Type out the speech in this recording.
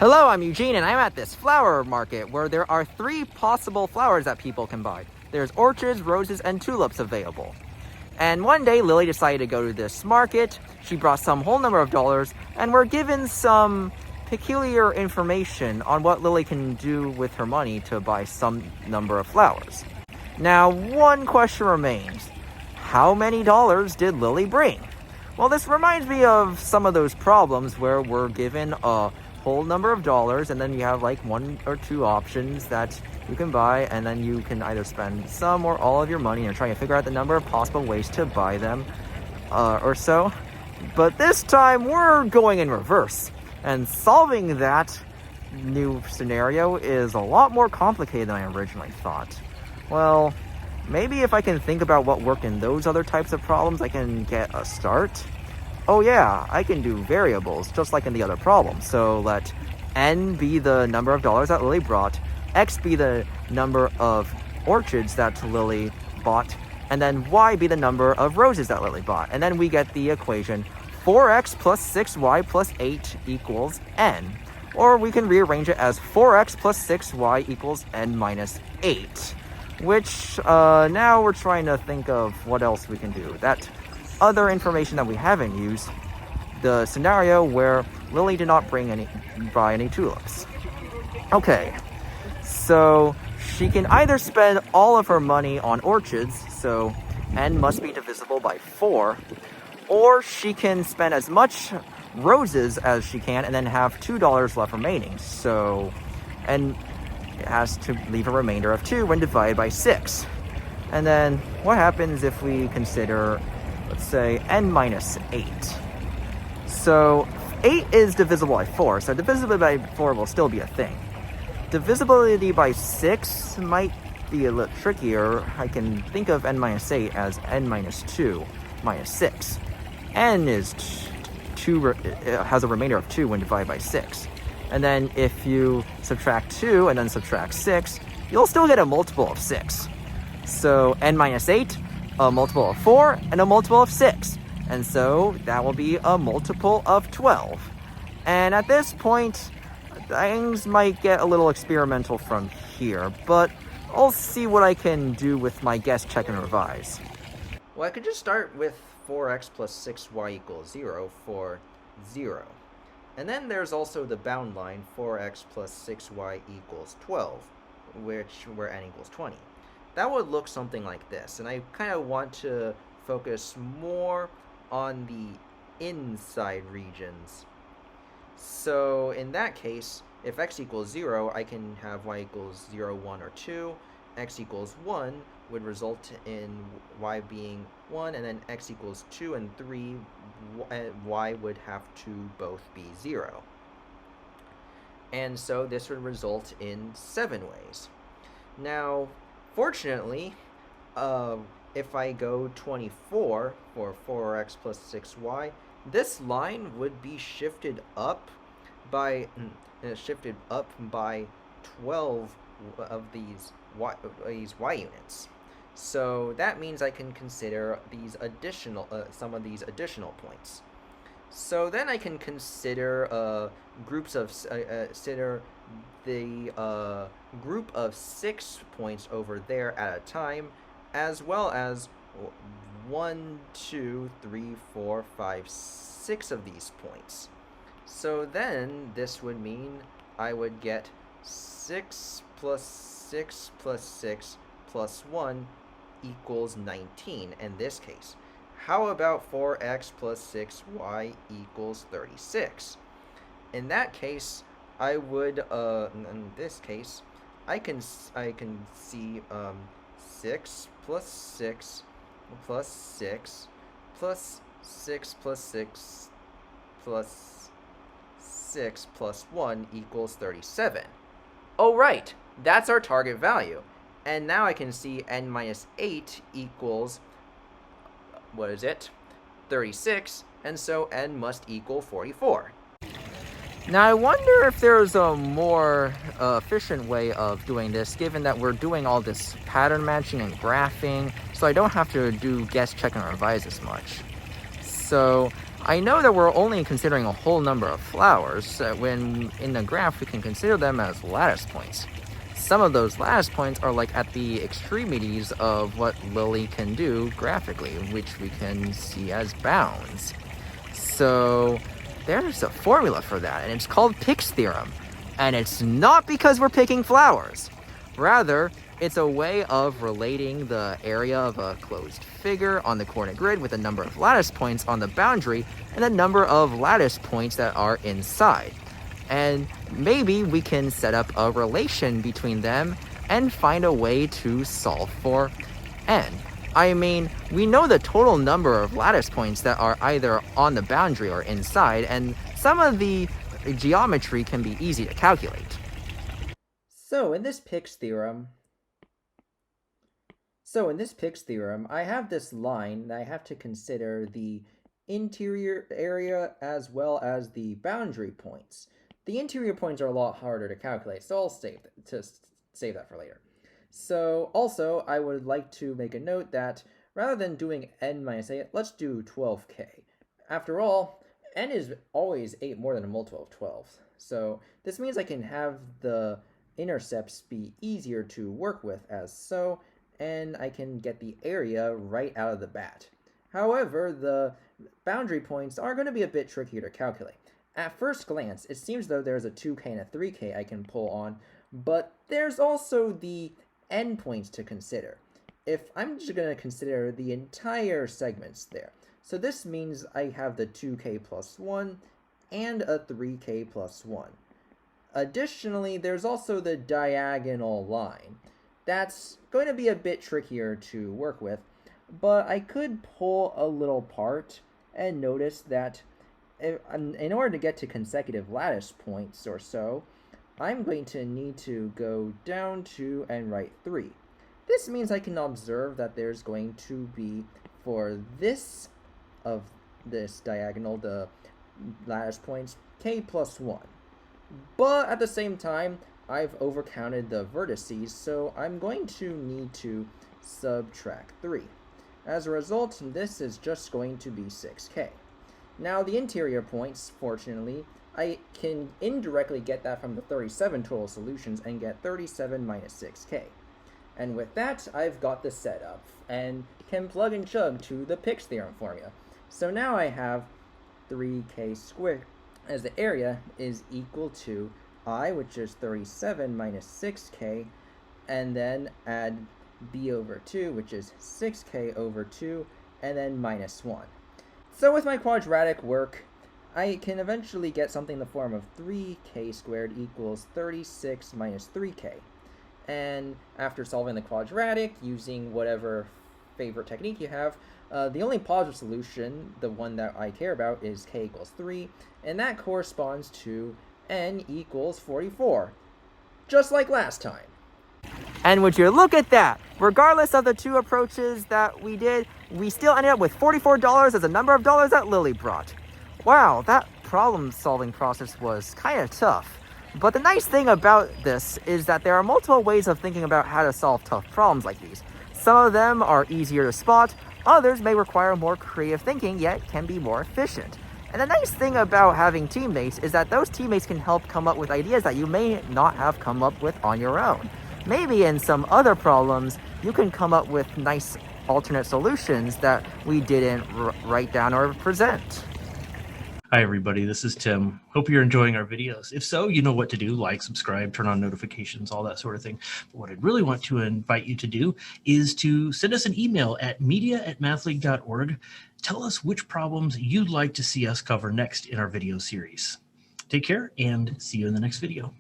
Hello, I'm Eugene, and I'm at this flower market where there are 3 possible flowers that people can buy. There's orchids, roses, and tulips available. And one day, Lily decided to go to this market. She brought some whole number of dollars, and we're given some peculiar information on what Lily can do with her money to buy some number of flowers. Now, one question remains. How many dollars did Lily bring? Well, this reminds me of some of those problems where we're given a whole number of dollars, and then you have like 1 or 2 options that you can buy, and then you can either spend some or all of your money and try to figure out the number of possible ways to buy them or so. But this time we're going in reverse, and solving that new scenario is a lot more complicated than I originally thought. Well, maybe if I can think about what worked in those other types of problems, I can get a start. Oh yeah, I can do variables, just like in the other problem. So let n be the number of dollars that Lily brought, x be the number of orchids that Lily bought, and then y be the number of roses that Lily bought. And then we get the equation 4x plus 6y plus 8 equals n. Or we can rearrange it as 4x plus 6y equals n minus 8. Which, now we're trying to think of what else we can do. That other information that we haven't used, the scenario where Lily did not buy any tulips. Okay, so she can either spend all of her money on orchids, so n must be divisible by 4, or she can spend as much roses as she can and then have $2 left remaining. So, and it has to leave a remainder of 2 when divided by 6. And then what happens if we consider, let's say, n minus 8? So 8 is divisible by 4, so divisibility by 4 will still be a thing. Divisibility by 6 might be a little trickier. I can think of n minus 8 as n minus 2 minus 6. N is 2, it has a remainder of 2 when divided by 6. And then if you subtract 2 and then subtract 6, you'll still get a multiple of 6. So n minus 8, a multiple of 4, and a multiple of 6. And so that will be a multiple of 12. And at this point, things might get a little experimental from here, but I'll see what I can do with my guess, check, and revise. Well, I could just start with 4x plus 6y equals 0 for 0. And then there's also the bound line, 4x plus 6y equals 12, where n equals 20. That would look something like this, and I kind of want to focus more on the inside regions. So in that case, if x equals 0, I can have y equals 0, 1, or 2. X equals 1 would result in y being 1, and then x equals 2 and 3, y would have to both be 0. And so this would result in 7 ways. Now, fortunately, if I go 24 for 4x plus 6y, this line would be shifted up by 12 of these y units. So that means I can consider these additional some of these additional points. So then I can consider groups of consider the group of 6 points over there at a time, as well as 1, 2, 3, 4, 5, 6 of these points. So then this would mean I would get 6 plus 6 plus 6 plus 1 equals 19 in this case. How about 4x plus 6y equals 36? In that case, I would, in this case, I can see 6 plus 6 plus 6 plus 6 plus 6 plus 6 plus 1 equals 37. Oh right, that's our target value. And now I can see n minus 8 equals, what is it? 36, and so n must equal 44. Now I wonder if there's a more efficient way of doing this, given that we're doing all this pattern matching and graphing, so I don't have to do guess, check, and revise as much. So I know that we're only considering a whole number of flowers, when in the graph we can consider them as lattice points. Some of those lattice points are like at the extremities of what Lily can do graphically, which we can see as bounds. So there's a formula for that, and it's called Pick's theorem. And it's not because we're picking flowers. Rather, it's a way of relating the area of a closed figure on the coordinate grid with the number of lattice points on the boundary and the number of lattice points that are inside. And maybe we can set up a relation between them and find a way to solve for n. I mean, we know the total number of lattice points that are either on the boundary or inside, and some of the geometry can be easy to calculate. So in this Pick's theorem, I have this line that I have to consider the interior area as well as the boundary points. The interior points are a lot harder to calculate, so I'll save that for later. So also, I would like to make a note that rather than doing n minus 8, let's do 12k. After all, n is always 8 more than a multiple of 12. So this means I can have the intercepts be easier to work with as so, and I can get the area right out of the bat. However, the boundary points are going to be a bit trickier to calculate. At first glance, it seems though there's a 2k and a 3k I can pull on, but there's also the endpoints to consider. If I'm just going to consider the entire segments there. So this means I have the 2k plus 1 and a 3k plus 1. Additionally, there's also the diagonal line. That's going to be a bit trickier to work with, but I could pull a little part and notice that in order to get to consecutive lattice points or so, I'm going to need to go down 2 and write 3. This means I can observe that there's going to be, for this of this diagonal, the lattice points, k plus 1. But at the same time, I've overcounted the vertices, so I'm going to need to subtract 3. As a result, this is just going to be 6k. Now the interior points, fortunately, I can indirectly get that from the 37 total solutions and get 37 minus 6k. And with that, I've got the setup and can plug and chug to the Pick's theorem formula. So now I have 3k squared, as the area is equal to I, which is 37 minus 6k, and then add b over 2, which is 6k over 2, and then minus 1. So with my quadratic work, I can eventually get something in the form of 3k squared equals 36 minus 3k. And after solving the quadratic, using whatever favorite technique you have, the only positive solution, the one that I care about, is k equals 3, and that corresponds to n equals 44, just like last time. And would you look at that? Regardless of the two approaches that we did, we still ended up with $44 as the number of dollars that Lily brought. Wow, that problem-solving process was kind of tough. But the nice thing about this is that there are multiple ways of thinking about how to solve tough problems like these. Some of them are easier to spot, others may require more creative thinking, yet can be more efficient. And the nice thing about having teammates is that those teammates can help come up with ideas that you may not have come up with on your own. Maybe in some other problems, you can come up with nice alternate solutions that we didn't write down or present. Hi, everybody. This is Tim. Hope you're enjoying our videos. If so, you know what to do. Like, subscribe, turn on notifications, all that sort of thing. But what I'd really want to invite you to do is to send us an email at media@mathleague.org. Tell us which problems you'd like to see us cover next in our video series. Take care and see you in the next video.